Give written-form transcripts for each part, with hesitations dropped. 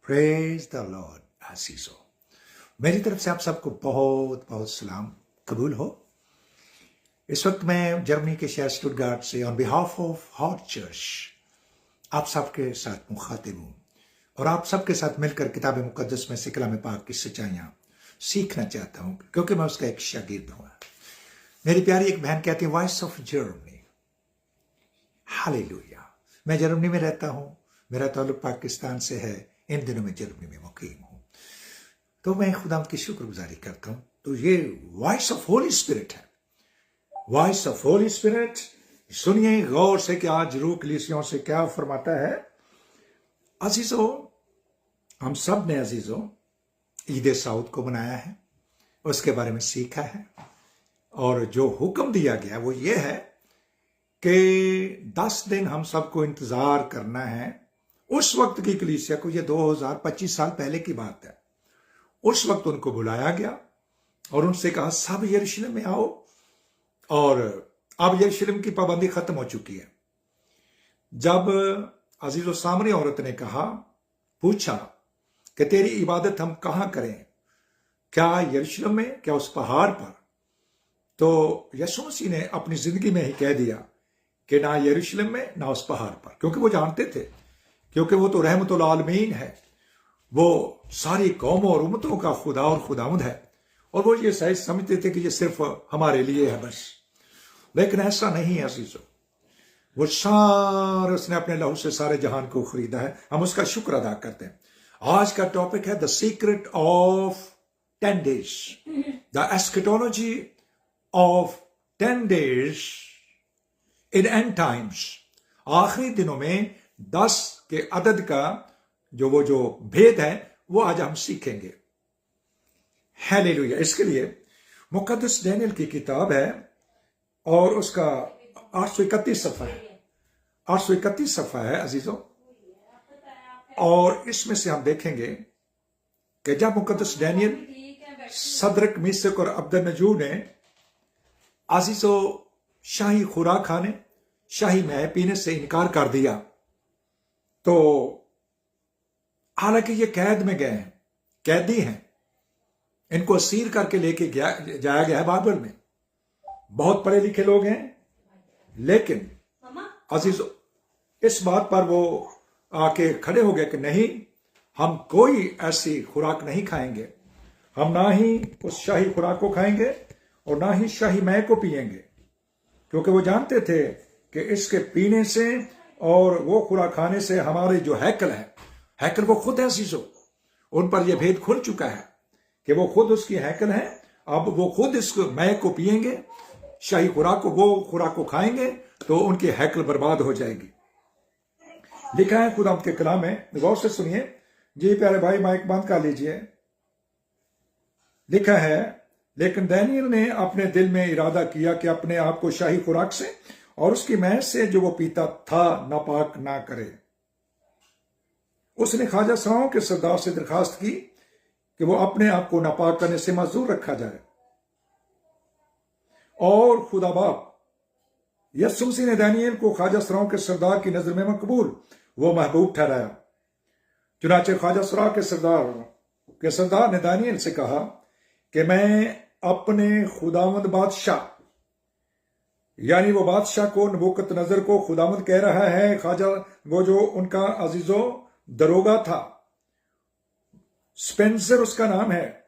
Praise the Lord आसीसो। मेरी तरफ से आप सबको बहुत बहुत सलाम कबूल हो। इस वक्त मैं जर्मनी के शहर स्टुटगार्ट से on behalf of hot church आप सबके साथ मुखातिब हूँ और आप सबके साथ मिलकर किताब मुकद्दस में से कलाम पाक की सच्चाइयाँ सीखना चाहता हूँ, क्योंकि मैं उसका एक शागिर्द हूँ। मेरी प्यारी एक बहन कहती है वॉइस ऑफ जर्मनी, हालेलुया। मैं जर्मनी में रहता हूँ, मेरा ताल्लुक पाकिस्तान से है, इन दिनों में जर्मनी में मुकीम हूँ, तो मैं खुदा की शुक्रगुजारी करता हूँ। तो ये वॉइस ऑफ होली स्पिरिट है, वॉइस ऑफ होली स्पिरिट। सुनिए गौर से कि आज रूह कलीसियों से क्या फरमाता है। अजीजों, हम सब ने अजीजों ईद साउद को मनाया है, उसके बारे में सीखा है, और जो हुक्म दिया गया वो ये है कि 10 दिन हम सबको इंतजार करना है। उस वक्त की कलीसिया को, ये 2025 साल पहले की बात है, उस वक्त उनको बुलाया गया और उनसे कहा सब यरूशलेम में आओ। और अब यरूशलेम की पाबंदी खत्म हो चुकी है। जब अजीजो सामरी औरत ने कहा, पूछा कि तेरी इबादत हम कहां करें, क्या यरूशलेम में, क्या उस पहाड़ पर? तो यीशु मसीह ने अपनी जिंदगी में ही कह दिया कि ना यरूशलेम में ना उस पहाड़ पर, क्योंकि वो जानते थे, क्योंकि वो तो रहमतुल आलमीन है, वो सारी कौमों और उम्मतों का खुदा और खुदावंद है, और वो ये सही समझते थे कि ये सिर्फ हमारे लिए है बस। लेकिन ऐसा नहीं है अजीजों, वो सारे उसने अपने लहू से सारे जहान को खरीदा है। हम उसका शुक्र अदा करते हैं। आज का टॉपिक है the secret of 10 days, the eschatology of 10 days in end times. आखिरी दिनों में 10 के अदद का जो भेद है वो आज हम सीखेंगे। हालेलुया। इसके लिए मुकद्दस डैनियल की किताब है और उसका 831 सफ़ा है, 831 सफ़ा है अजीजों। और इसमें से हम देखेंगे कि जब मुकद्दस डैनियल, सदरक, मिसक और अब्दनजू ने अजीजों शाही खुराक खाने, शाही मैय पीने से इनकार कर दिया, तो हालांकि ये कैद में गए हैं, कैदी हैं, इनको असीर करके लेके जाया गया है बाइबल में। बहुत पढ़े लिखे लोग हैं, लेकिन अजीजों इस बात पर वो आके खड़े हो गए कि नहीं, हम कोई ऐसी खुराक नहीं खाएंगे, हम ना ही उस शाही खुराक को खाएंगे और ना ही शाही मैय को पिएंगे, क्योंकि वो जानते थे कि इसके पीने से और वो खुराक खाने से हमारे जो हैकल है, हैकल वो खुद है अजीजों, उन पर यह भेद खुल चुका है कि वो खुद उसकी हैकल है। अब वो खुद इस मैय को पिएंगे, शाही खुराक को, वो खुराक को खाएंगे, तो उनकी हैकल बर्बाद हो जाएगी। लिखा है खुदा के कलाम में, गौर से सुनिए जी प्यारे भाई, माइक बंद कर लीजिए। लिखा है, लेकिन दानियल ने अपने दिल में इरादा किया कि अपने आप को शाही खुराक से और उसकी मैय से जो वो पीता था नापाक ना करे। उसने ख्वाजा सराओं के सरदार से दरखास्त की कि वो अपने आप को नापाक करने से माजूर रखा जाए, और खुदा बाप यीशु मसीह ने दानियल को ख्वाजा सराओं के सरदार की नजर में मकबूल वो महबूब ठहराया। चुनाचे ख्वाजा सराओं के सरदार ने दानियल से कहा कि मैं अपने खुदावंद बादशाह, यानी वो बादशाह को, नबूकत नजर को खुदावंद कह रहा है। ख्वाजा वो जो उनका अजीजों दरोगा था, स्पेंसर उसका नाम है,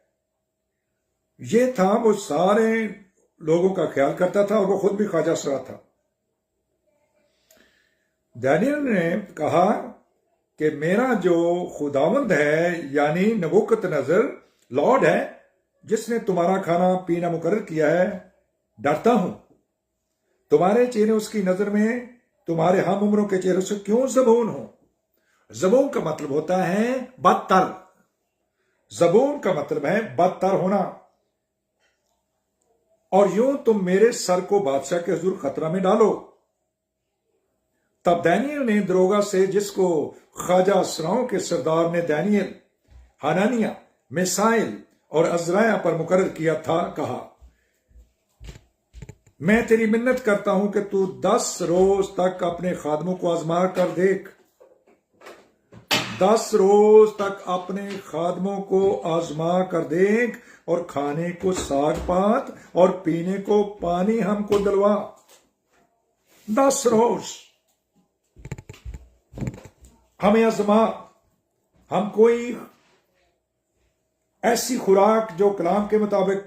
ये था, वो सारे लोगों का ख्याल करता था और वो खुद भी ख्वाजा सरा था। दानियल ने कहा कि मेरा जो खुदावंद है, यानी नबूकत नजर, लॉर्ड है, जिसने तुम्हारा खाना पीना मुकर्रर किया है, डरता हूं तुम्हारे चेहरे उसकी नजर में तुम्हारे हम उम्रों के चेहरे से क्यों ज़बून हो। ज़बून का मतलब होता है बदतर, ज़बून का मतलब है बदतर होना। और यूं तुम मेरे सर को बादशाह के हुजूर खतरा में डालो। तब दानियल ने दरोगा से, जिसको ख्वाजा सराओं के सरदार ने दानियल, हनानिया, मिसाइल और अजराया पर मुकर्रर किया था, कहा, मैं तेरी मिन्नत करता हूं कि तू 10 रोज तक अपने खादमों को आजमा कर देख। 10 रोज तक अपने खादमों को आजमा कर देख, और खाने को साग पात और पीने को पानी हमको दिलवा। 10 रोज हमें आजमा। हम कोई ऐसी खुराक जो कलाम के मुताबिक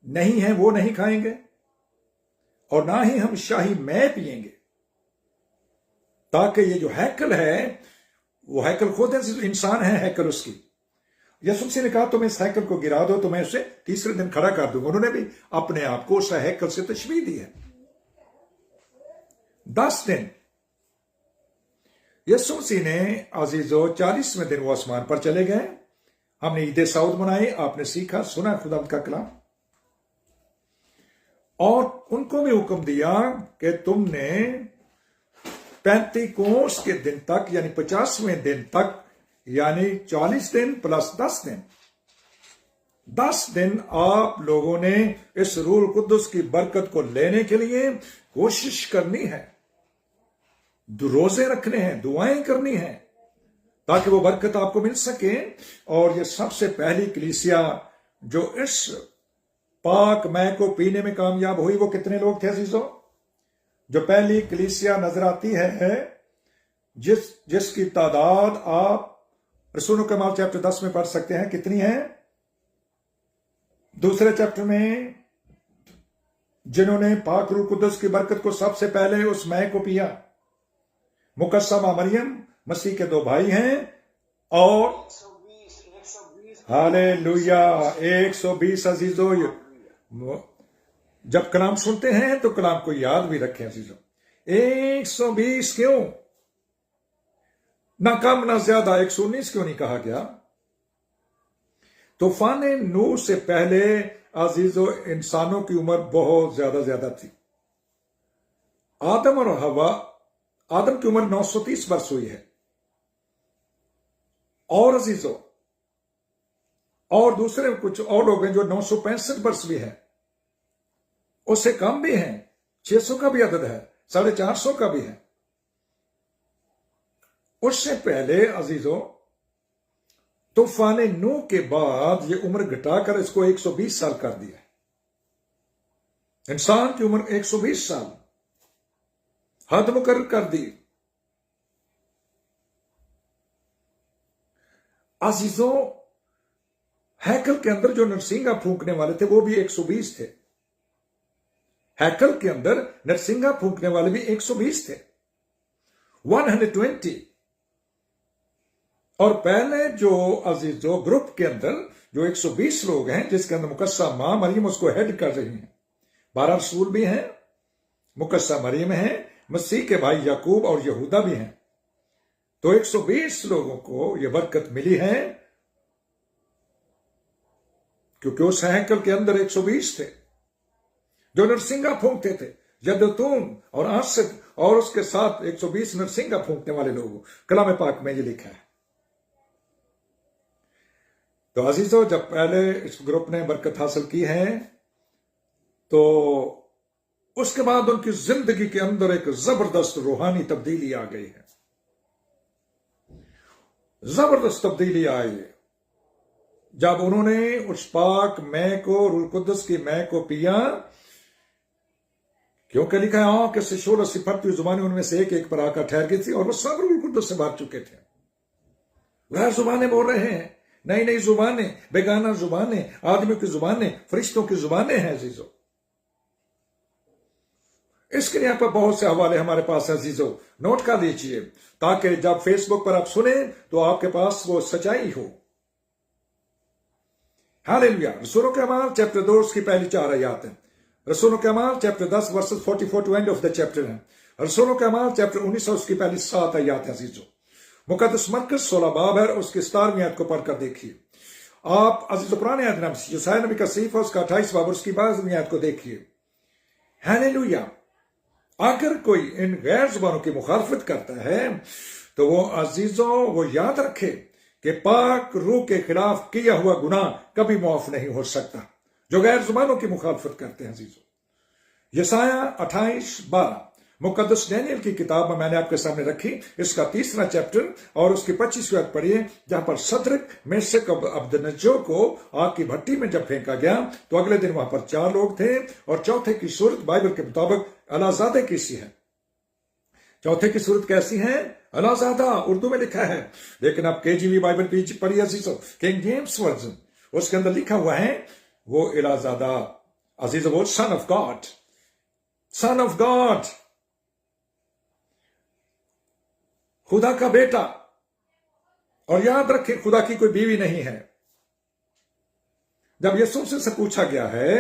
नहीं है वो नहीं खाएंगे, और ना ही हम शाही मैं पिएंगे, ताकि ये जो हैकल है वो हैकल खुद इंसान है, हैकल उसकी। यसुम से ने कहा तुम इस हैकल को गिरा दो तो मैं उसे तीसरे दिन खड़ा कर दूंगा। उन्होंने भी अपने आप को उस हैकल से तशबीह दी है। 10 दिन यसुम सी ने अजीजो 40वें दिन वो आसमान पर चले गए। हमने ईद सऊद मनाई, आपने सीखा सुना खुदा का कलाम, और उनको भी हुक्म दिया कि तुमने 35 के दिन तक यानी 50वें दिन तक यानी 40 दिन प्लस 10 दिन, 10 दिन आप लोगों ने इस रूह कुद्दुस की बरकत को लेने के लिए कोशिश करनी है, रोजे रखने हैं, दुआएं करनी है, ताकि वो बरकत आपको मिल सके। और ये सबसे पहली कलीसिया जो इस पाक मै को पीने में कामयाब हुई, वो कितने लोग थे अजीजों? जो पहली कलीसिया नजर आती है जिसकी तादाद आप रसूलों के अमाल चैप्टर 10 में पढ़ सकते हैं, कितनी है? दूसरे चैप्टर में जिन्होंने पाक रूह कुद्दुस की बरकत को सबसे पहले उस मै को पिया, मुकस्समा मरियम मसीह के 2 भाई हैं, और हालेलुया 120 अजीजों। जब कलाम सुनते हैं तो कलाम को याद भी रखें अजीजों। 120 क्यों? ना कम ना ज्यादा। 119 क्यों नहीं कहा गया? तूफान नूह से पहले अजीजों इंसानों की उम्र बहुत ज्यादा थी। आदम और हवा, आदम की उम्र 930 वर्ष हुई है, और अजीजों और दूसरे कुछ और लोग हैं जो 965 वर्ष भी हैं, उससे कम भी हैं, 600 का भी अदद है, 450 का भी है। उससे पहले अजीजों तूफान नूह के बाद ये उम्र घटाकर इसको 120 साल कर दिया। इंसान की उम्र 120 साल हद मुकर्रर कर दी। अजीजों हैकल के अंदर जो नरसिंगा फूंकने वाले थे वो भी 120 थे। हैकल के अंदर नरसिंगा फूंकने वाले भी 120 थे, 120। और पहले जो अजीजों ग्रुप के अंदर जो 120 लोग हैं, जिसके अंदर मुकस्सा मां मरियम उसको हेड कर रही हैं, 12 रसूल भी हैं, मुकस्सा मरियम है, मसीह के भाई याकूब और यहूदा भी हैं। तो 120 लोगों को यह बरकत मिली है, क्योंकि उस हैकल के अंदर 120 थे जो नरसिंगा फूंकते थे। यदतून और आसिफ और उसके साथ 120 नरसिंगा फूंकने वाले लोग, कलाम पाक में ये लिखा है। तो अजीजों जब पहले इस ग्रुप ने बरकत हासिल की है, तो उसके बाद उनकी जिंदगी के अंदर एक जबरदस्त रूहानी तब्दीली आ गई है। जबरदस्त तब्दीली आई जब उन्होंने उस पाक मैं को, रूह कुद्दुस की मैं को पिया। क्योंकि लिखा है आंख से शोर से फटती हुई जुबानें उनमें से एक एक पर आकर ठहर गई थी, और वो सब रूह कुद्दुस से भर चुके थे। गैर जुबानें बोल रहे हैं, नई नई जुबानें, बेगाना जुबानें, आदमियों की जुबानें, फरिश्तों की जुबानें हैं अजीजों। इसके लिए यहाँ पर बहुत से हवाले हमारे पास है अजीजों, नोट कर लीजिए, ताकि जब फेसबुक पर आप सुने तो आपके पास वो सच्चाई हो। हालेलुया। रसूलों के अमाल चैप्टर 2 उसकी पहली 4 आयत है। रसूलों के अमाल chapter 10 verses 44 to end of the chapter है। रसूलों के अमाल चैप्टर 19 उसकी पहली 7 आयत है अजीजों। मुकद्दस मरकज 16 बाब है, उसकी 17वीं आयत को पढ़कर देखिए। आप अजीजों पुराने अहद में यशायाह नबी का सहीफा उसका 28 बाब उसकी 22वीं आयत को देखिए। हालेलुया। अगर कोई इन गैर जुबानों की मुखालफत करता है तो वो अजीजों वो याद रखे कि पाक रूह के खिलाफ किया हुआ गुनाह कभी माफ नहीं हो सकता, जो गैर जुबानों की मुखालफत करते हैं अजीजों। यशायाह 28:12 मुकद्दस डैनियल की किताब में मैंने आपके सामने रखी, इसका 3रा चैप्टर और उसकी 25वीं आयत पढ़िए, जहां पर सदरक, मेशक, अबदनगो को आग की भट्टी में जब फेंका गया तो अगले दिन वहां पर 4 लोग थे और चौथे की सूरत बाइबल के मुताबिक अलाजादे की सी है। चौथे की सूरत कैसी है? अलाजादा, उर्दू में लिखा है, लेकिन आप केजीवी बाइबल पढ़िए अजीजों, किंग जेम्स वर्जन, उसके अंदर लिखा हुआ है वो अलाजादा, अजीज वो son of God, son of God, खुदा का बेटा। और याद रखें, खुदा की कोई बीवी नहीं है। जब यीशु से पूछा गया है,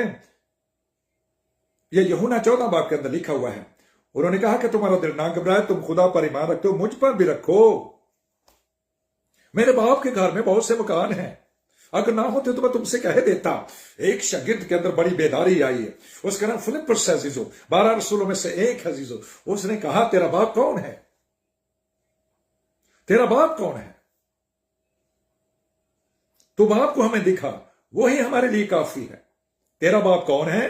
यह यूहन्ना 14 बाब के अंदर लिखा हुआ है, उन्होंने कहा कि तुम्हारा दिल ना घबराए, तुम खुदा पर ईमान रखते हो, मुझ पर भी रखो। मेरे बाप के घर में बहुत से मकान हैं, अगर ना होते तो मैं तुमसे कह देता। एक शागिर्द के अंदर बड़ी बेदारी आई है, उसका नाम फिलिप्पस है अजीजों, 12 रसूलों में से एक है अजीजों। उसने कहा तेरा बाप कौन है? तेरा बाप कौन है? तू बाप को हमें दिखा, वही हमारे लिए काफी है। तेरा बाप कौन है?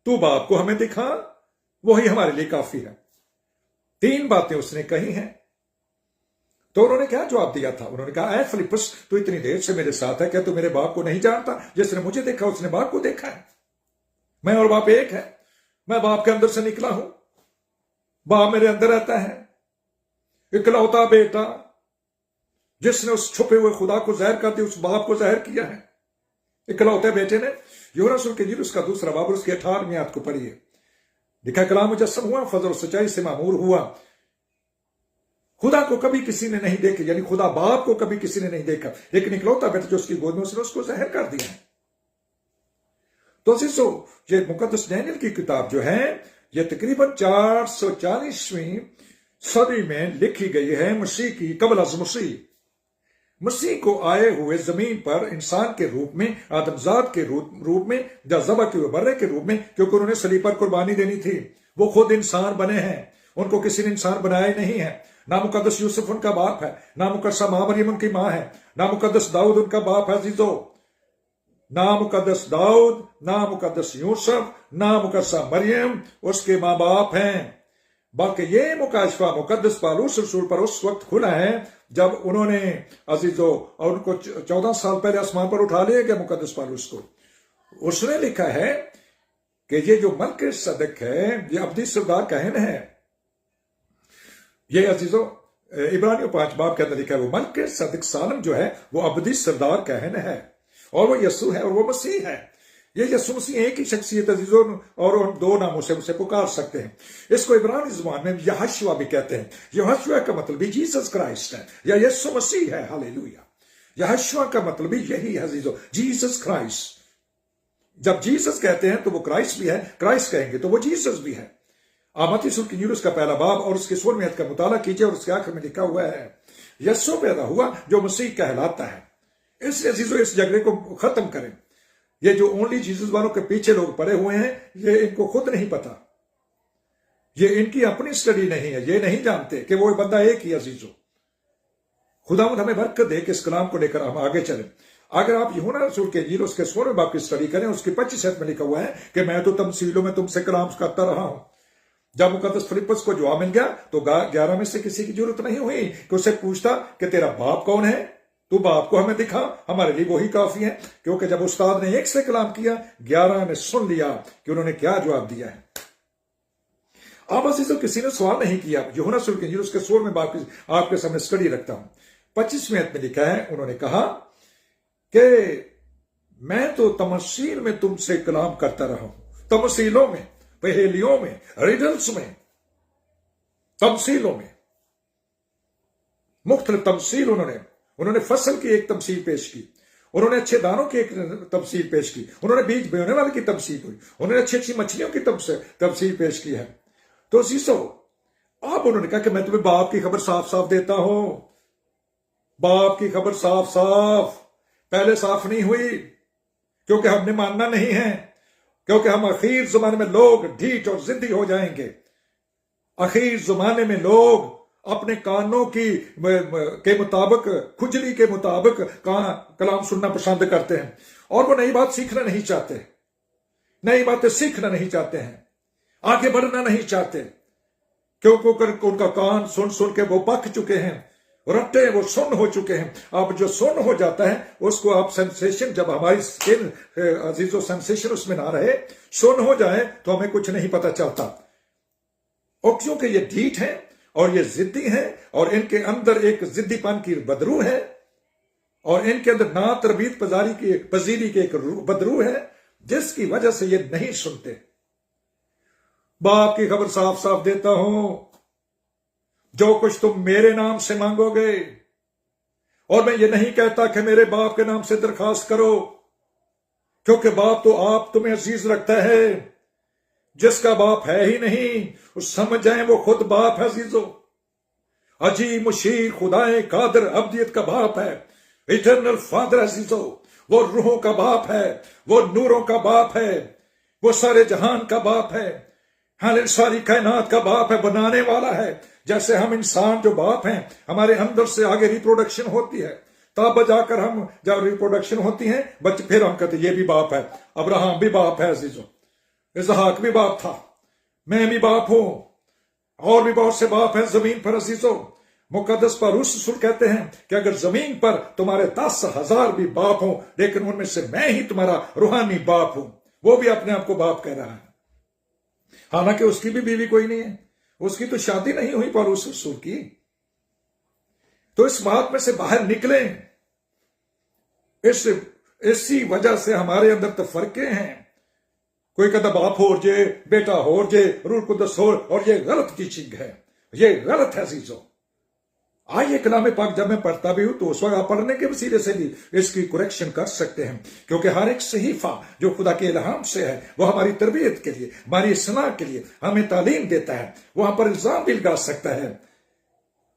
तू बाप को हमें दिखा, वही हमारे लिए काफी है। 3 बातें उसने कही हैं। तो उन्होंने क्या जवाब दिया था? उन्होंने कहा, ऐ फिलिप्पस, तू इतनी देर से मेरे साथ है, क्या तू मेरे बाप को नहीं जानता? जिसने मुझे देखा उसने बाप को देखा है। मैं और बाप एक है। मैं बाप के अंदर से निकला हूं, बाप मेरे अंदर रहता है। इकलौता बेटा जिसने उस छुपे हुए खुदा को जहर कर दिया, उस बाप को जहर किया है। इकलौते बेटे ने, यूहन्ना रसूल के इंजील उसका 2रा बाब उसकी 18वीं आयत को पढ़िए, लिखा कलाम मुजस्सम हुआ, फजल और सच्चाई से मामूर हुआ। खुदा को कभी किसी ने नहीं देखा, यानी खुदा बाप को कभी किसी ने नहीं देखा, लेकिन इकलौता बेटा जो उसकी गोद में, उसने उसको जहर कर दिया। तो अजीजों, ये मुकद्दस डैनियल की किताब जो है, ये तकरीबन 440वीं सदी में लिखी गई है, मसीह की कबल अज़ मसीह, मसीह को आए हुए जमीन पर इंसान के रूप में, आदमजाद के रूप में, जज़बा के बर्रे के रूप में, क्योंकि उन्होंने सलीब पर कुर्बानी देनी थी। वो खुद इंसान बने हैं, उनको किसी ने इंसान बनाया ही नहीं है। ना मुकद्दस यूसुफ उनका बाप है, ना मुकद्दस मरियम उनकी मां है, ना मुकद्दस दाऊद उनका बाप है अजीजों, ना मुकद्दस दाऊद, ना मुकद्दस यूसुफ, ना मुकद्दस मरियम उसके मां बाप हैं। बल्कि ये मुकाशफा मुकद्दस पालूस रसूल पर उस वक्त खुला है जब उन्होंने अजीजों, और उनको 14 साल पहले आसमान पर उठा लिया गया मुकद्दस पालूस को। उसने लिखा है कि ये जो मलके सदक है, ये अब्दी सरदार कहन है। ये अजीजों इब्रानियों 5 बाब के अंदर लिखा है, वो मलके सदक सालम जो है वो अब्दी सरदार कहन है, और वो यस्सु है और वो मसीह है। ये यीशु मसीह एक ही शख्सियत अजीजों, और उन 2 नामों से उसे पुकार सकते हैं। इसको इब्रानी जुबान में यहोशुआ भी कहते हैं। यहोशुआ का मतलब भी जीसस क्राइस्ट है, या यीशु मसीह है। हालेलुया। यहोशुआ का मतलब भी यही है अजीजों, जीसस क्राइस्ट। जब जीसस कहते हैं तो वो क्राइस्ट भी है, क्राइस्ट कहेंगे तो वो जीसस भी है। मत्ती रसूल की इंजील उसका 1 बाब और उसके 16वीं आयत का मुताला कीजिए, और उसके आखिर में लिखा हुआ है, यीशु पैदा हुआ जो मसीह कहलाता है। इसलिए अजीजों, इस झगड़े को खत्म करें। ये जो ओनली जीसस वालों के पीछे लोग पड़े हुए हैं, ये इनको खुद नहीं पता, ये इनकी अपनी स्टडी नहीं है, ये नहीं जानते कि वो बंदा एक ही अजीजों। खुदावंद हमें बरकत दे कि इस कलाम को लेकर हम आगे चलें। अगर आप यूहन्ना रसूल के इंजील उसके 16वें बाब की स्टडी करें, उसकी 25 आयत में लिखा हुआ है कि मैं तो तमसीलों में तुमसे कलाम करता रहा हूं। जब मुकद्दस फिलिप्पस को जवाब मिल गया तो 11 में से किसी की जरूरत नहीं हुई कि उससे पूछता कि तेरा बाप कौन है, तू बाप को हमें दिखा, हमारे लिए वही काफी है। क्योंकि जब उस्ताद ने 1 से कलाम किया, 11 ने सुन लिया कि उन्होंने क्या जवाब दिया है। आप अजीजों, किसी ने सवाल नहीं किया। यूहन्ना रसूल के इंजील उसके 16वें बाब की आपके सामने स्टडी रखता हूं। 25वें आयत में लिखा है, उन्होंने कहा कि मैं तो तमसील में तुमसे कलाम करता रहा हूं। तमसीलों में, पहेलियों में, रिडल्स में, तमसीलों में, मुख्तलिफ तमसील उन्होंने फसल की एक तमसील पेश की, उन्होंने अच्छे दानों की एक तमसील पेश की, उन्होंने बीज बोने वाले की तमसील हुई, उन्होंने अच्छी अच्छी मछलियों की तमसील पेश की है। तो अजीजों, अब उन्होंने कहा कि मैं तुम्हें बाप की खबर साफ साफ देता हूं। बाप की खबर साफ साफ, पहले साफ नहीं हुई क्योंकि हमने मानना नहीं है, क्योंकि हम आखिर जमाने में लोग ढीठ और जिद्दी हो जाएंगे। आखिर जमाने में लोग अपने कानों के मुताबिक, खुजली के मुताबिक कलाम सुनना पसंद करते हैं, और वो नई बात सीखना नहीं चाहते, नई बातें सीखना नहीं चाहते हैं, आगे बढ़ना नहीं चाहते। क्योंकि उनका कान सुन सुन के वो पक चुके हैं, रट्टे वो सुन्न हो चुके हैं। अब जो सुन्न हो जाता है उसको आप सेंसेशन, जब हमारी स्किन अजीजो सेंसेशन उसमें ना रहे, सुन्न हो जाए तो हमें कुछ नहीं पता चलता। और क्योंकि ये ढीठ है और ये जिद्दी है और इनके अंदर एक जिद्दीपन की बदरू है और इनके अंदर ना तरबीत पजीरी की एक बदरू है, जिसकी वजह से ये नहीं सुनते। बाप की खबर साफ साफ देता हूं, जो कुछ तुम मेरे नाम से मांगोगे, और मैं ये नहीं कहता कि मेरे बाप के नाम से दरखास्त करो, क्योंकि बाप तो आप तुम्हें अजीज रखता है। जिसका बाप है ही नहीं, उस समझ जाए वो खुद बाप है। अजीजो, अजी मुशीर खुदाए कादर अब्दियत का बाप है, इटर्नल फादर। अजीजो, वो रूहों का बाप है, वो नूरों का बाप है, वो सारे जहान का बाप है, हाल सारी कायनात का बाप है, बनाने वाला है। जैसे हम इंसान जो बाप हैं, हमारे अंदर से आगे रिप्रोडक्शन होती है, तब जाकर हम जब रिप्रोडक्शन होती है बच्चे, फिर हम कहते ये भी बाप है। अब्राहम भी बाप है अजीजों, इसहाक भी बाप था, मैं भी बाप हूं, और भी बहुत से बाप हैं जमीन पर। अजीजों, मुकद्दस पर रसूल कहते हैं कि अगर जमीन पर तुम्हारे 10,000 भी बाप हों, लेकिन उनमें से मैं ही तुम्हारा रूहानी बाप हूं। वो भी अपने आप को बाप कह रहा है, हालांकि उसकी भी बीवी कोई नहीं है, उसकी तो शादी नहीं हुई पौलुस रसूल की। तो इस बात में से बाहर निकले। इसी वजह से हमारे अंदर तफरके हैं। कोई कहता बाप हो जे, बेटा हो जे, रूह कुदस हो, और ये गलत टीचिंग है, ये गलत है। चीजों, आइए कलाम पाक जब मैं पढ़ता भी हूं तो उस वक्त आप पढ़ने के वसीले से भी इसकी करेक्शन कर सकते हैं, क्योंकि हर एक सहीफा जो खुदा के इल्हाम से है वो हमारी तरबियत के लिए, हमारी इस्लाह के लिए हमें तालीम देता है। वहां पर इल्जाम भी लगा सकता है।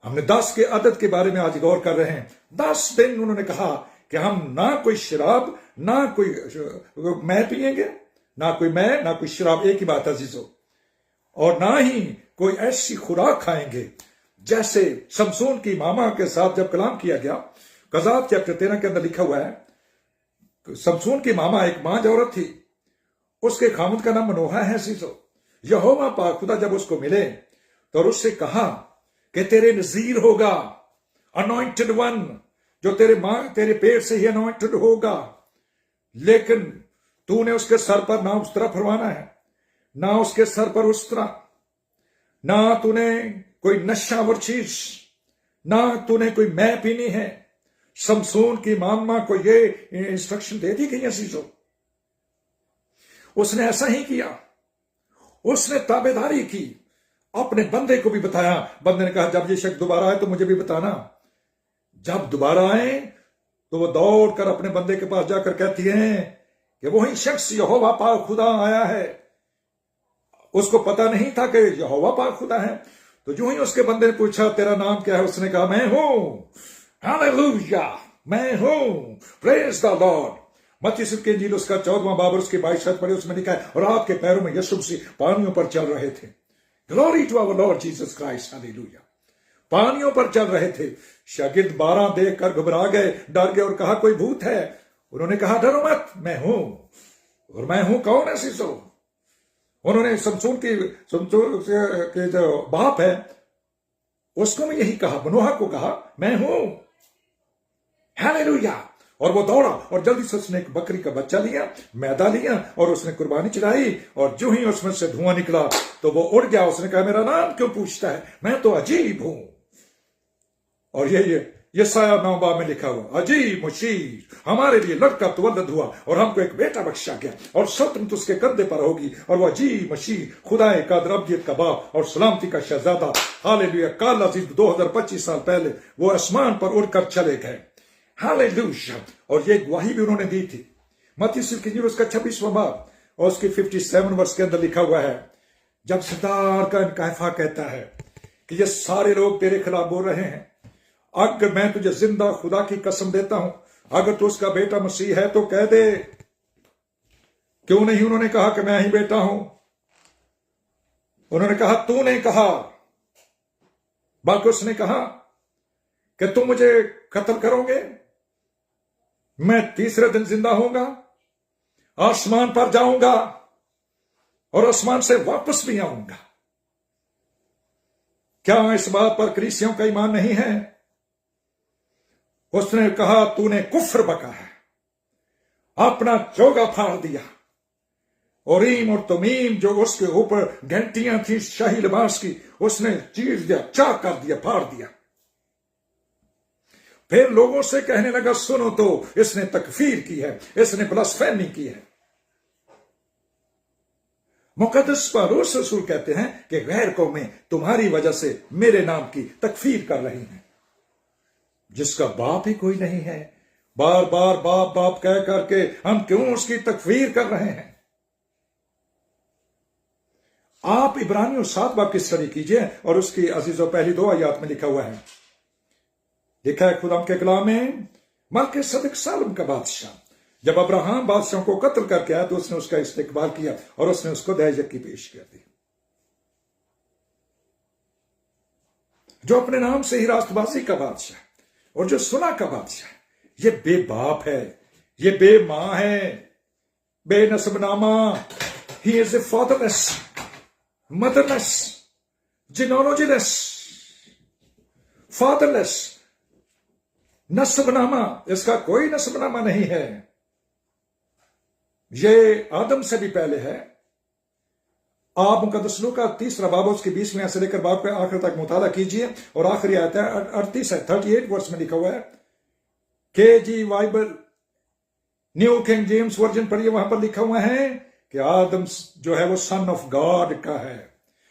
हमने 10 के अदद के बारे में आज गौर कर रहे हैं। 10 दिन उन्होंने कहा कि हम ना कोई शराब, ना कोई मैं पिएंगे, ना कोई मैं, ना कोई शराब, एक ही बात अजीजों, और ना ही कोई ऐसी खुराक खाएंगे जैसे शमसून की मामा के साथ जब कलाम किया गया। कज़ात चैप्टर 13 के अंदर लिखा हुआ है, शमसून की मामा एक मां औरत थी, उसके खामुद का नाम मनोहा है। अजीजों, यहोवा पाक खुदा जब उसको मिले तो उससे कहा कि तेरे नजीर होगा, अनॉइंटेड वन, जो तेरे पेट से ही अनॉइंटेड होगा, लेकिन तूने उसके सर पर ना उस तरह फरमाना है, ना उसके सर पर उस तरह, ना तूने कोई नशावर चीज, ना तूने कोई मैं पीनी है। शमसून की मामा को ये इंस्ट्रक्शन दे दी गई चीजों। उसने ऐसा ही किया, उसने ताबेदारी की, अपने बंदे को भी बताया। बंदे ने कहा जब ये शख्स दोबारा आए तो मुझे भी बताना। जब दोबारा आए तो वो दौड़ कर अपने बंदे के पास जाकर कहती है कि वही शख्स यहोवा पाक खुदा आया है। उसको पता नहीं था कि यहोवा पाक खुदा है। तो जो ही उसके बंदे ने पूछा तेरा नाम क्या है, उसने कहा मैं हूं, हालेलुया, मैं हूं, प्रेज द लॉर्ड। मत्ती के इंजील उसका 14वां बाब उसके 22 शब्द पढ़े, उसमें लिखा है और आपके पैरों में यीशु मसीह पानियों पर चल रहे थे। Glory to our lord Jesus Christ, hallelujah. पानियों पर चल रहे थे। शागिर्द 12 देखकर घबरा गए, डर गए और कहा कोई भूत है। उन्होंने कहा डरो मत, मैं हूं। और मैं हूं कौन है सीसो? उन्होंने शमसून के जो बाप है उसको भी यही कहा, मनोहा को कहा मैं हूं, हालेलुया। और वो दौड़ा और जल्दी से उसने एक बकरी का बच्चा लिया, मैदा लिया और उसने कुर्बानी चढ़ाई। और जो ही उसमें से धुआं निकला तो वो उड़ गया। उसने कहा मेरा नाम क्यों पूछता है, मैं तो अजीब हूं। और ये साया 9 बाब में लिखा हुआ, अजीब मुशीर, हमारे लिए लड़का तवल्लद हुआ और हमको एक बेटा बख्शा गया और सल्तनत उसके कंधे पर होगी। और वो अजीब मशीर, खुदाए कादर अब्दियत का बाप और सलामती का शहजादा, हालेलुया। काल अजीज 2025 साल पहले वो आसमान पर उड़कर चले गए, हालेलुया। और ये गवाही भी उन्होंने दी थी। मत्ती की इंजील उसका 26वां बाब और उसके 57 वर्ष के अंदर लिखा हुआ है, जब सरदार का कायफा कहता है कि ये सारे लोग तेरे खिलाफ बोल रहे हैं, अगर मैं तुझे जिंदा खुदा की कसम देता हूं, अगर तू उसका बेटा मसीह है तो कह दे। क्यों नहीं उन्होंने कहा कि मैं ही बेटा हूं? उन्होंने कहा तूने कहा, बल्कि उसने कहा कि तुम मुझे कत्ल करोगे, मैं तीसरे दिन जिंदा होऊंगा, आसमान पर जाऊंगा और आसमान से वापस भी आऊंगा। क्या इस बात पर कलीसियों का ईमान नहीं है? उसने कहा, तूने कुफ्र बका है, अपना चोगा फाड़ दिया। ओरीम और तुमीम जो उसके ऊपर घंटियां थी शाही लिबास की, उसने चीर दिया, चाक कर दिया, फाड़ दिया। फिर लोगों से कहने लगा, सुनो तो, इसने तकफीर की है, इसने ब्लास्फेमी की है। मुकद्दस पौलुस रसूल कहते हैं कि गैर कौमें तुम्हारी वजह से मेरे नाम की तकफीर कर रही हैं, जिसका बाप ही कोई नहीं है। बार बार बाप बाप कह करके हम क्यों उसकी तकफीर कर रहे हैं? आप इब्रानियों 7 बाब की स्टडी कीजिए और उसकी अजीजों पहली 2 आयत में लिखा हुआ है, लिखा है खुदा के कलाम में, मलकीसेदेक सालम का बादशाह जब अब्राहम बादशाह को कत्ल करके आया तो उसने उसका इस्तेकबाल किया और उसने उसको दहेज पेश कर दी। जो अपने नाम से ही रास्तबाजी का बादशाह और जो सुना का बादशाह, ये बेबाप है, ये बेमां है, बेनसबनामा। He is a fatherless, motherless, genealogyless, fatherless, नस्बनामा, इसका कोई नस्बनामा नहीं है। ये आदम से भी पहले है। आप मुकद्दस लूका 3 बाब उसके 20 से लेकर बाब के आखिर तक मुताला कीजिए और आखिरी आयत है 38 है, 38 वर्ष में लिखा हुआ है। KG Bible new king James version पढ़िए, वहां पर लिखा हुआ है कि आदम जो है वो सन ऑफ गॉड का है,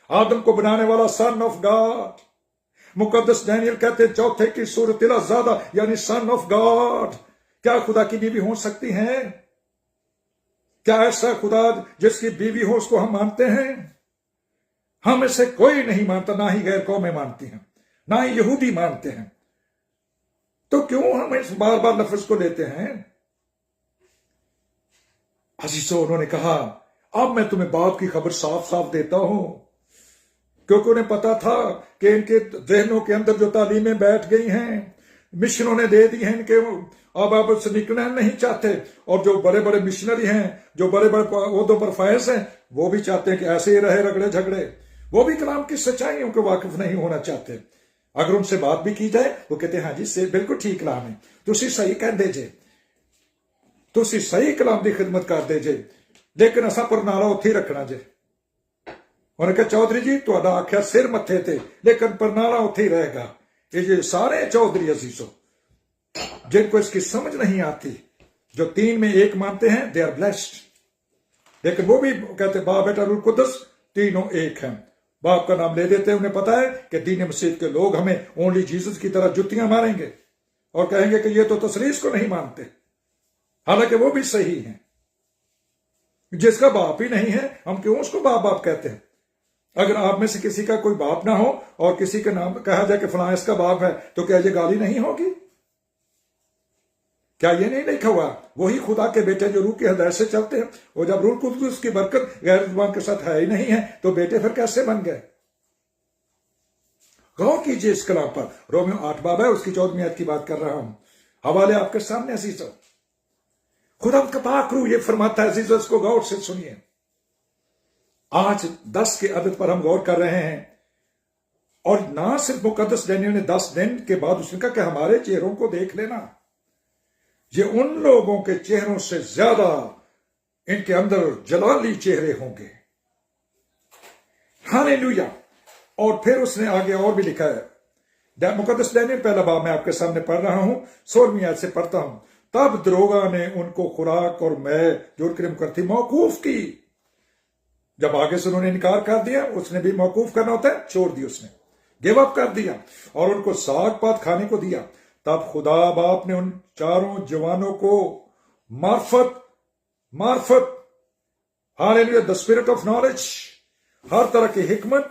आदम को बनाने वाला सन ऑफ गॉड। मुकद्दस डैनियल कहते 4 की सूरत ज्यादा यानी सन ऑफ गॉड। क्या खुदा की बीवी हो सकती है? क्या ऐसा खुदा जिसकी बीवी हो उसको हम मानते हैं? हम इसे कोई नहीं मानता, ना ही गैर कौमें मानती हैं, ना ही यहूदी मानते हैं। तो क्यों हम इस बार बार लफ्ज को लेते हैं? अजीजों, उन्होंने कहा, अब मैं तुम्हें बाप की खबर साफ साफ देता हूं, क्योंकि उन्हें पता था कि इनके जहनों के अंदर जो तालीमें बैठ गई हैं, मिशनों ने दे दी हैं इनके, अब आप उससे निकलना नहीं चाहते। और जो बड़े बड़े मिशनरी हैं, जो बड़े बड़े ओहदों पर फायज हैं, वो भी चाहते हैं कि ऐसे ही रहे रगड़े झगड़े। वो भी कलाम की सच्चाइयों के वाकिफ नहीं होना चाहते। अगर उनसे बात भी की जाए वो कहते हैं, हाँ जी से बिल्कुल ठीक कलाम है, तुसी सही कह दीजे, तुसी सही कलाम की खिदमत कर दीजे, लेकिन असा परनाला उत्थे ही रखना जे। उन्हें कहा, चौधरी जी तुहाडा आख्या सिर मत्थे ते, लेकिन परनाला उत्थे ही रहेगा। ये सारे चौधरी अजीजों जिनको इसकी समझ नहीं आती, जो 3 में 1 मानते हैं, दे आर ब्लेस्ड। लेकिन वो भी कहते बाप बेटा रूह कुद्दस तीनों एक हैं, बाप का नाम ले देते हैं। उन्हें पता है कि दीन मसीह के लोग हमें ओनली जीसस की तरह जुतियां मारेंगे और कहेंगे कि ये तो तसलीस को नहीं मानते, हालांकि वो भी सही हैं। जिसका बाप ही नहीं है हम क्यों उसको बाप बाप कहते हैं? अगर आप में से किसी का कोई बाप ना हो और किसी का नाम कहा जाए कि फलां इसका बाप है, तो क्या ये गाली नहीं होगी? क्या ये नहीं लिखा हुआ, वही खुदा के बेटे जो रूह की हदायत से चलते हैं, और जब रूह कुद्दुस की बरकत गैर जुबान के साथ है ही नहीं है, तो बेटे फिर कैसे बन गए? गौर कीजिए इस कलाम पर। रोमियो 8 बाब है, उसकी 14वीं आयत की बात कर रहा हूं, हवाले आपके सामने अजीजों। खुदा का पाक रूह ये फरमाता है, अजीजों इसको गौर से सुनिए। आज 10 के अदद पर हम गौर कर रहे हैं, और ना सिर्फ मुकद्दस डैनियल ने 10 दिन के बाद उसने कहा कि हमारे चेहरों को देख लेना, ये उन लोगों के चेहरों से ज्यादा इनके अंदर जलाली चेहरे होंगे। हालेलुया। और फिर उसने आगे और भी लिखा है, मुकद्दस डैनियल 1 बाब मैं आपके सामने पढ़ रहा हूं, 16वीं आयत से पढ़ता हूं। तब दरोगा ने उनको खुराक और मैं जो उनके लिए मुकर्रर थी मौकूफ की। जब आगे से उन्होंने इनकार कर दिया, उसने भी मौकूफ करना होता है, छोड़ दी, उसने गिव अप कर दिया और उनको साग पात खाने को दिया। तब खुदा बाप ने उन 4 जवानों को मार्फत hallelujah, the spirit of knowledge, हर तरह की हिकमत,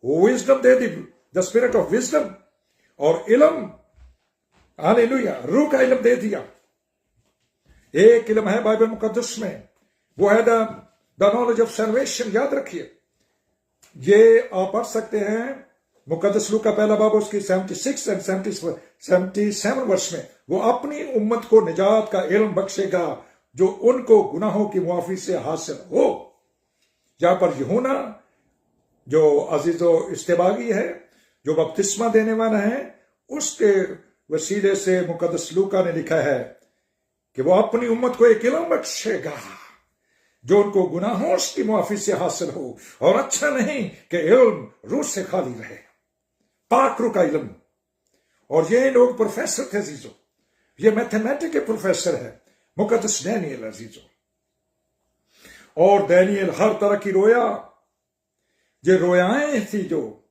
विजडम दे दी, द स्पिरिट ऑफ विजडम, और इल्म, हालेलुया, रूह का इल्म दे दिया। एक इल्म है बाइबल मुकद्दस में, वो है द नॉलेज ऑफ सैल्वेशन। याद रखिए, ये आप पढ़ सकते हैं मुकद्दस लूका 1 बाब उसकी 76 और 77 वर्ष में। वो अपनी उम्मत को निजात का इल्म बख्शेगा जो उनको गुनाहों की मुआफी से हासिल हो। यहां पर यूहन्ना जो अजीजो इस्तेबागी है, जो बपतिस्मा देने वाला है, उसके वसीले से मुकद्दस लूका ने लिखा है कि वो अपनी उम्मत को एक इल्म बख्शेगा जो उनको गुनाहों की मुआफी से हासिल हो। और अच्छा नहीं कि इल्म रूह से खाली रहे, पाक रूह का इल्म। और ये लोग प्रोफेसर थे अजीजों, ये मैथमेटिक्स के प्रोफेसर है मुकद्दस डैनियल अजीजों। और डैनियल हर तरह की रोया, जो रोयाएं थी, जो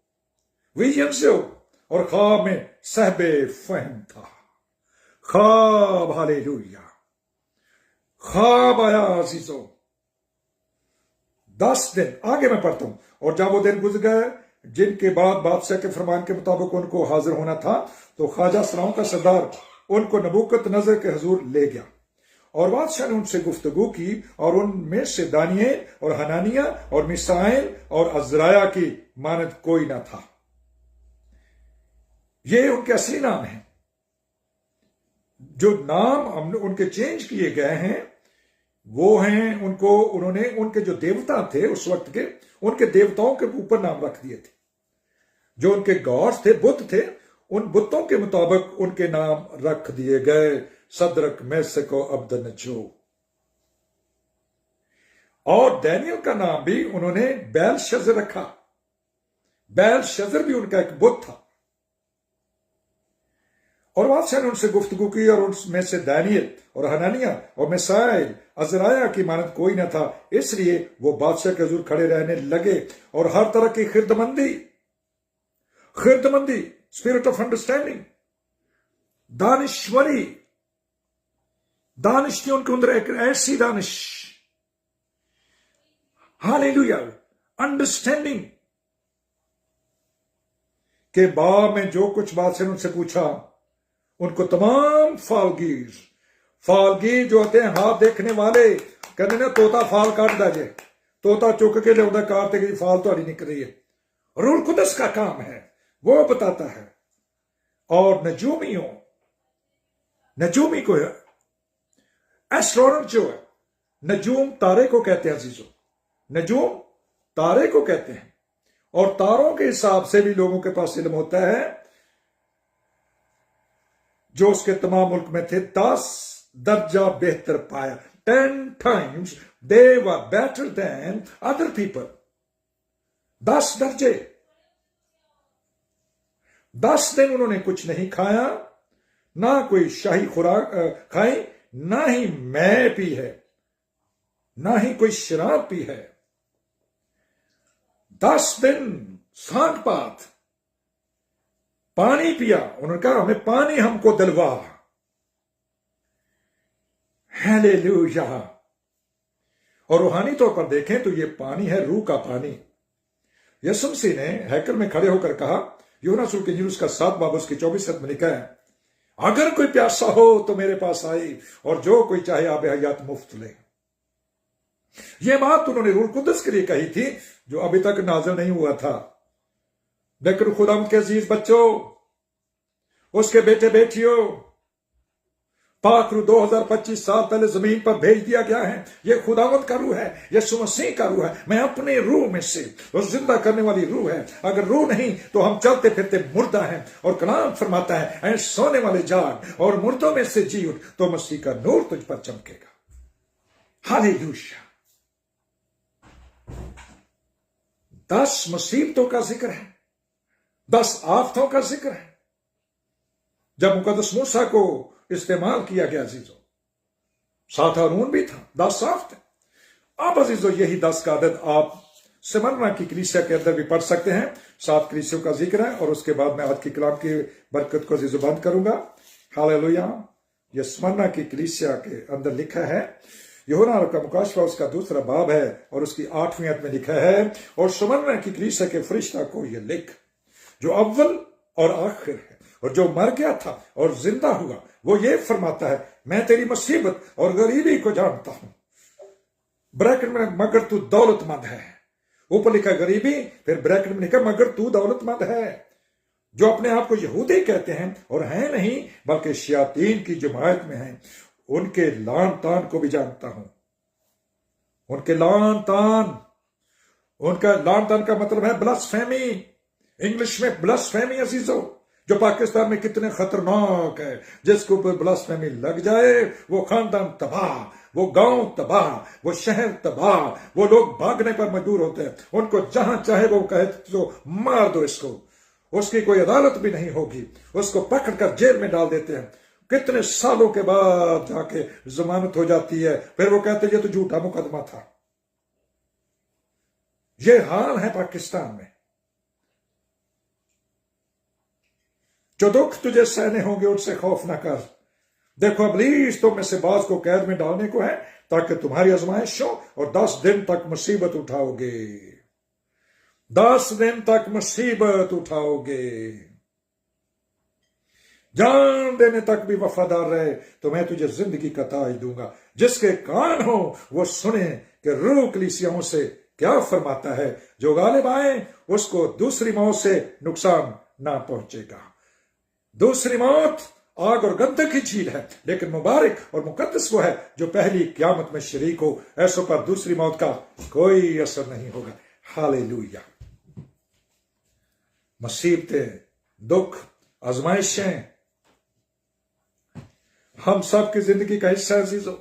विजन से और ख्वाब में सहबे फहम था। ख्वाब, हालेलुया, ख्वाब आया अजीजों। 10 दिन आगे मैं पढ़ता हूं। और जब वो दिन गुजर गए जिनके बाद बादशाह के फरमान के मुताबिक उनको हाजिर होना था, तो ख्वाजा सराओं का सरदार उनको नबूकत नजर के हुजूर ले गया। और बादशाह ने उनसे गुफ्तगू की, और उनमें से दानियेल और हनानिया और मिसाइल और अजराया की मानद कोई ना था। ये उनके असली नाम हैं। जो नाम हमने उनके चेंज किए गए हैं वो हैं, उन्होंने उनके जो देवता थे उस वक्त के, उनके देवताओं के ऊपर नाम रख दिए थे। जो उनके गॉड्स थे, बुत थे, उन बुतों के मुताबिक उनके नाम रख दिए गए। सदरक, मेसक और अब्दनजो। और डैनियल का नाम भी उन्होंने बेलशज़र रखा। बेलशज़र भी उनका एक बुत था। और बादशाह ने उनसे गुफ्तगू की, और उनमें से दानियल और हनानिया और मिसाइल अजराया की मानद कोई न था। इसलिए वो बादशाह के हुजूर खड़े रहने लगे और हर तरह की खिरदमंदी, स्पिरिट ऑफ अंडरस्टैंडिंग, दानिश्वरी, दानिश थी उनके अंदर, एक ऐसी दानिश, हालेलुया, अंडरस्टैंडिंग के बाद में जो कुछ बादशाह ने उनसे पूछा, उनको तमाम फालगीर जो होते हैं, हाथ देखने वाले, कहते ना तोता फाल काट दे, तोता चुक के लिया काटते कि फाल तो निकल रही है। रूह कुदस का काम है, वो बताता है। और नजूमी को एस्ट्रोनॉमर जो है, नजूम तारे को कहते हैं अजीजों, नजूम तारे को कहते हैं। और तारों के हिसाब से भी लोगों के पास इल्म होता है। जो उसके तमाम मुल्क में थे, 10 दर्जा बेहतर पाया। 10 times they were better than other people। 10 दर्जे। 10 दिन उन्होंने कुछ नहीं खाया, ना कोई शाही खुराक खाई, ना ही मै पी है, ना ही कोई शराब पी है। 10 दिन सांग पात, पानी पिया। उन्होंने कहा हमें पानी हमको दिलवा। हालेलुया। और रूहानी तौर पर देखें तो ये पानी है रूह का पानी। यीशु मसीह ने हैकल में खड़े होकर कहा, यूहन्ना रसूल की इंजील उसका 7 बाब उसकी 24 में लिखा है, अगर कोई प्यासा हो तो मेरे पास आए और जो कोई चाहे आब हयात मुफ्त ले। यह बात उन्होंने रूह कुदस के लिए कही थी, जो अभी तक नाज़िल नहीं हुआ था। लेकिन खुदावंद के अजीज बच्चों, उसके बेटे बेटियों, पाक रूह 2025 साल पहले जमीन पर भेज दिया गया है। यह खुदावंद का रूह है, यीशु मसीह का रूह है। मैं अपने रूह में से, और जिंदा करने वाली रूह है। अगर रूह नहीं तो हम चलते फिरते मुर्दा हैं। और कलाम फरमाता है, ऐ सोने वाले जाग और मुर्दों में से जी उठ, तो मसीह का नूर तुझ पर चमकेगा। हालेलुया। 10 मुसीबतों का जिक्र है, 10 आफतों का जिक्र है। जब मुकद्दस मूसा को इस्तेमाल किया गया अजीजों, 7 हारून भी था, 10 आफतें। आप अजीजों यही 10 का अदद आप स्मरणा की कलीसिया के अंदर भी पढ़ सकते हैं। 7 कलीसियों का जिक्र है। और उसके बाद मैं आज की कलाम की बरकत को अजीजों बंद करूंगा। हालेलुया। यह स्मरणा की कलीसिया के अंदर लिखा है, यूहन्ना का मुकाशफा उसका 2 बाब है और उसकी 8वीं आयत में लिखा है, और स्मरणा की कलीसिया के फरिश्ता को यह लिख, जो अव्वल और आखिर है और जो मर गया था और जिंदा हुआ, वो ये फरमाता है, मैं तेरी मुसीबत और गरीबी को जानता हूं। ब्रैकेट में मगर तू दौलतमंद है। ऊपर लिखा गरीबी, फिर ब्रैकेट में लिखा मगर तू दौलतमंद है। जो अपने आप को यहूदी कहते हैं और हैं नहीं बल्कि शयातीन की जमायत में हैं, उनके लान तान को भी जानता हूं। उनके लान तान, उनका लान तान का मतलब है ब्लास्फेमी, इंग्लिश में ब्लास्फेमी अजीजों, जो पाकिस्तान में कितने खतरनाक है। जिसके ऊपर ब्लास्फेमी लग जाए वो खानदान तबाह, वो गांव तबाह, वो शहर तबाह, वो लोग भागने पर मजबूर होते हैं। उनको जहां चाहे वो कहे तो मार दो इसको, उसकी कोई अदालत भी नहीं होगी, उसको पकड़कर जेल में डाल देते हैं। कितने सालों के बाद जाके जमानत हो जाती है, फिर वो कहते ये तो झूठा मुकदमा था। ये हाल है पाकिस्तान में। जो दुख तुझे सहने होंगे उनसे खौफ न कर। देखो इब्लीस तुम में से बाज को कैद में डालने को है ताकि तुम्हारी आजमाइश हो, और 10 दिन तक मुसीबत उठाओगे। 10 दिन तक मुसीबत उठाओगे। जान देने तक भी वफादार रहे तो मैं तुझे जिंदगी का ताज दूंगा। जिसके कान हो वो सुने कि रूह कलीसियाओं से क्या फरमाता है। जो गालिब आए उसको दूसरी मौत से नुकसान ना पहुंचेगा। दूसरी मौत आग और गंधक की झील है, लेकिन मुबारक और मुकद्दस वो है जो पहली क़यामत में शरीक हो। ऐसों पर दूसरी मौत का कोई असर नहीं होगा। हालेलुया। मुसीबतें, दुख, आजमाइशें हम सब की जिंदगी का हिस्सा है अजीजों।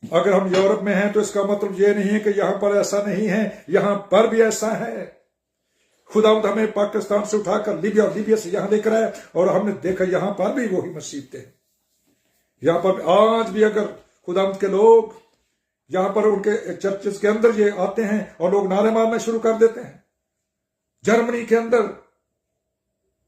अगर हम यूरोप में हैं तो इसका मतलब यह नहीं है कि यहां पर ऐसा नहीं है, यहां पर भी ऐसा है। खुदावंद हमें पाकिस्तान से उठाकर लीबिया और लीबिया से यहां लेकर आया, और हमने देखा यहां पर भी वही मुसीबतें। यहां पर आज भी अगर खुदावंद के लोग यहां पर उनके चर्चेस के अंदर ये आते हैं और लोग नारे मारना शुरू कर देते हैं। जर्मनी के अंदर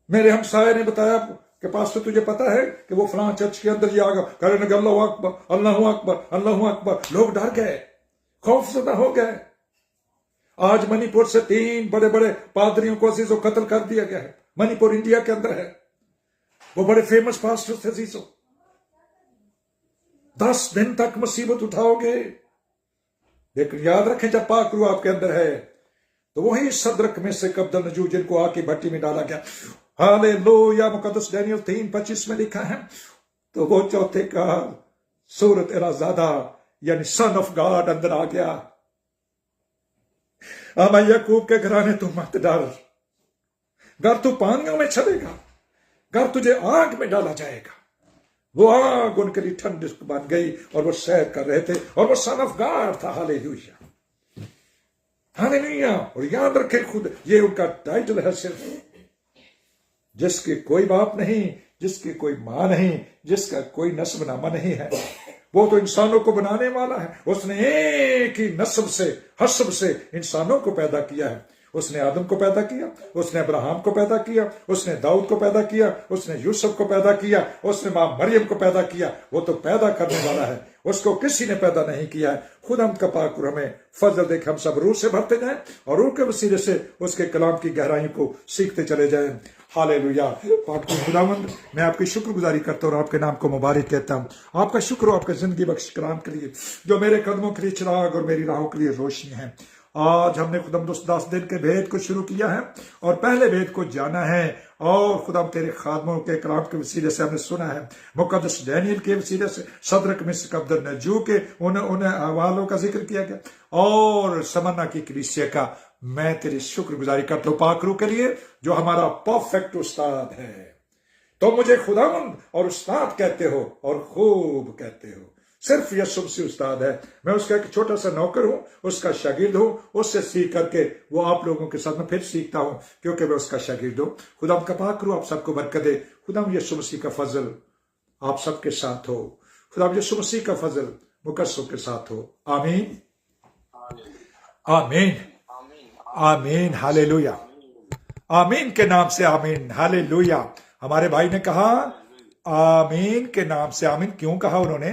मेरे हमसाये ने बताया कि पास्टर तुझे पता है कि वो फलां चर्च के अंदर ये आ गया, कहने लगे अल्लाहू अकबर, अल्लाहू अकबर, अल्लाहू अकबर। लोग डर गए, खौफजदा हो गए। आज मणिपुर से 3 बड़े बड़े पादरियों को अजीजों कत्ल कर दिया गया है। मणिपुर इंडिया के अंदर है। वो बड़े फेमस पास्टर थे अजीजों। 10 दिन तक मुसीबत उठाओगे, लेकिन याद रखें जब पाक रूह आपके अंदर है तो वही सदरक में से कब्दल नजूर जिनको आग की भट्टी में डाला गया। हालेलुया। मुकद्दस दानियल 3:25 में लिखा है, तो वो चौथे का सूरत इराज़ादा यानी सन ऑफ गॉड अंदर आ गया। आमा याकूब के घराने तू मत डर, घर तू पानियों में चलेगा, घर तुझे आग में डाला जाएगा। वो आग उनके लिए ठंड बन गई और वो सैर कर रहे थे, और वो सन ऑफ गॉड था। Hallelujah, hallelujah. और याद रखें खुद ये उनका टाइटल है सिर्फ। जिसके कोई बाप नहीं, जिसकी कोई मां नहीं, जिसका कोई नस्बनामा नहीं है, वो तो इंसानों को बनाने वाला है। उसने एक ही नस्ब से, हस्ब से इंसानों को पैदा किया है। उसने आदम को पैदा किया, उसने अब्राहम को पैदा किया, उसने दाऊद को पैदा किया, उसने यूसुफ को पैदा किया, उसने मां मरियम को पैदा किया। वो तो पैदा करने वाला है, उसको किसी ने पैदा नहीं किया है। खुद हम का पाक हमें फजल देख हम सब रूह से भरते जाएं और रूह के वसीले से उसके कलाम की गहराई को सीखते चले जाएं। हालेलुया। पाक खुदावंद मैं आपकी शुक्रगुजारी करता हूँ और आपके नाम को मुबारक कहता हूँ। आपका शुक्र हो आपका जिंदगी बख्श कलाम के लिए, जो मेरे कदमों के लिए चिराग और मेरी राहों के लिए रोशनी है। आज हमने खुदाम 10 दिन के भेद को शुरू किया है और पहले भेद को जाना है, और खुदाम तेरे खादमों के कलाम के वसीले से हमने सुना है। मुकद्दस दानियल के वसीले से सदरक मिस्र कब्दर नजू के उन अहवालों का जिक्र किया गया, और समन्ना की कलीसिया का मैं तेरी शुक्रगुजारी करता हूं पाक रूह के लिए, जो हमारा परफेक्ट उस्ताद है। तो मुझे खुदावंद और उस्ताद कहते हो और खूब कहते हो। सिर्फ यीशु मसीह उस्ताद है, मैं उसका एक छोटा सा नौकर हूं, उसका शागिर्द हूं। उससे सीख करके वो आप लोगों के साथ में फिर सीखता हूं, क्योंकि मैं उसका शागिर्द हूं। खुदाम का पाक रूह आप सबको बरकत दे। खुदाम यीशु मसीह का फजल आप सबके साथ हो। खुदाम यीशु मसीह का फजल मुकद्दसों के साथ हो। आमीन, आमीन, आमीन। हालेलुया। आमीन के नाम से आमीन। हालेलुया। हमारे भाई ने कहा आमीन के नाम से आमीन। क्यों कहा उन्होंने?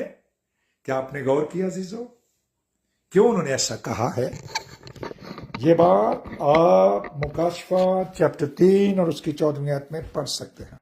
क्या आपने गौर किया अजीजों, क्यों उन्होंने ऐसा कहा है? ये बात आप मुकाशफा चैप्टर 3 और उसकी 14वीं आयत में पढ़ सकते हैं।